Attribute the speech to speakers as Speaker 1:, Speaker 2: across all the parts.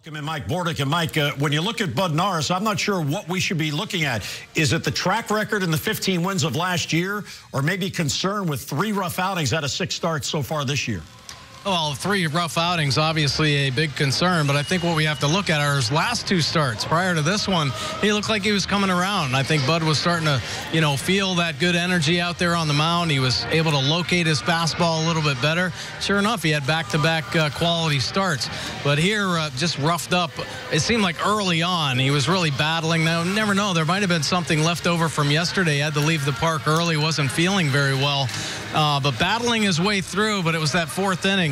Speaker 1: And Mike Bordick. And Mike, when you look at Bud Norris, I'm not sure what we should be looking at. Is it the track record and the 15 wins of last year, or maybe concern with 3 rough outings out of 6 starts so far this year?
Speaker 2: Well, 3 rough outings, obviously a big concern, but I think what we have to look at are his last 2 starts. Prior to this one, he looked like he was coming around. I think Bud was starting to, feel that good energy out there on the mound. He was able to locate his fastball a little bit better. Sure enough, he had back-to-back quality starts. But here, just roughed up. It seemed like early on he was really battling. Now, never know. There might have been something left over from yesterday. He had to leave the park early, wasn't feeling very well. But battling his way through, but it was that 4th inning.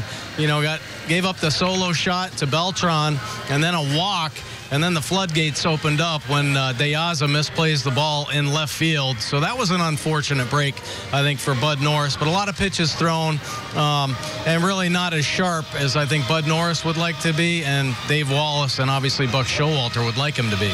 Speaker 2: Gave up the solo shot to Beltran and then a walk, and then the floodgates opened up when De Aza misplays the ball in left field. So that was an unfortunate break, I think, for Bud Norris. But a lot of pitches thrown and really not as sharp as I think Bud Norris would like to be, and Dave Wallace and obviously Buck Showalter would like him to be.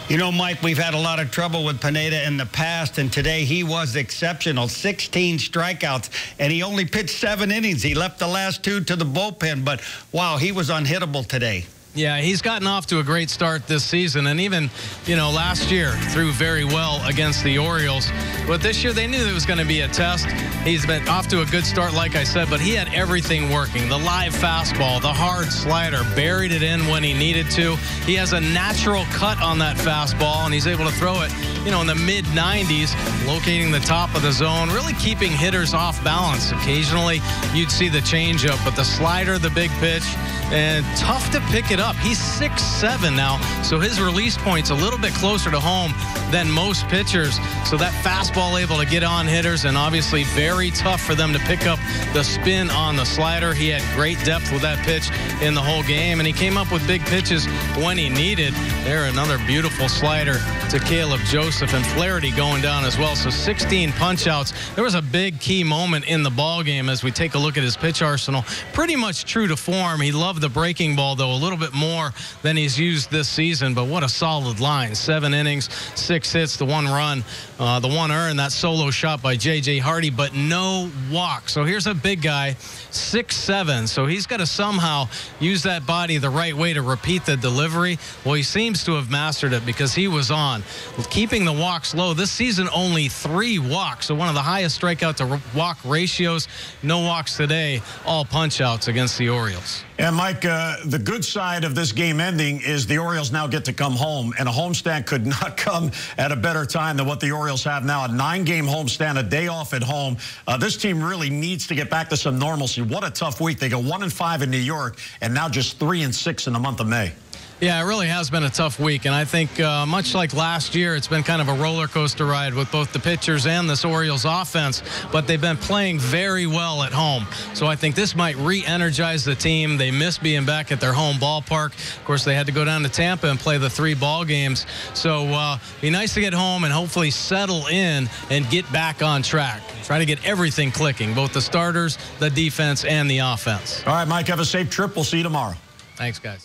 Speaker 3: You know, Mike, we've had a lot of trouble with Pineda in the past, and today he was exceptional. 16 strikeouts, and he only pitched 7 innings. He left the last 2 to the bullpen, but, wow, he was unhittable today.
Speaker 2: Yeah, he's gotten off to a great start this season, and even, last year threw very well against the Orioles. But this year they knew it was going to be a test. He's been off to a good start, like I said, but he had everything working. The live fastball, the hard slider, buried it in when he needed to. He has a natural cut on that fastball, and he's able to throw it, in the mid-90s, locating the top of the zone, really keeping hitters off balance. Occasionally, you'd see the changeup, but the slider, the big pitch, and tough to pick it up. He's 6'7" now, so his release point's a little bit closer to home than most pitchers. So that fastball able to get on hitters, and obviously very tough for them to pick up the spin on the slider. He had great depth with that pitch in the whole game, and he came up with big pitches when he needed. There, another beautiful slider to Caleb Joseph, and Flaherty going down as well. So 16 punch-outs. There was a big key moment in the ball game as we take a look at his pitch arsenal. Pretty much true to form. He loved the breaking ball, though, a little bit more than he's used this season, but what a solid line. 7 innings, 6 hits, the 1 run, the 1 earned, that solo shot by J.J. Hardy, but no walk. So here's a big guy, 6'7", so he's got to somehow use that body the right way to repeat the delivery. Well, he seems to have mastered it because he was on. Keeping the walks low. This season, only 3 walks, so one of the highest strikeout to walk ratios. No walks today, all punch-outs against the Orioles.
Speaker 1: And, Mike, the good side of this game ending is the Orioles now get to come home, and a homestand could not come at a better time than what the Orioles have now. A 9-game homestand, a day off at home. This team really needs to get back to some normalcy. What a tough week. They go 1-5 in New York, and now just 3-6 in the month of May.
Speaker 2: Yeah, it really has been a tough week, and I think much like last year, it's been kind of a roller coaster ride with both the pitchers and this Orioles offense, but they've been playing very well at home. So I think this might re-energize the team. They miss being back at their home ballpark. Of course, they had to go down to Tampa and play the 3 ball games. So be nice to get home and hopefully settle in and get back on track. Try to get everything clicking, both the starters, the defense, and the offense.
Speaker 1: All right, Mike, have a safe trip. We'll see you tomorrow.
Speaker 2: Thanks, guys.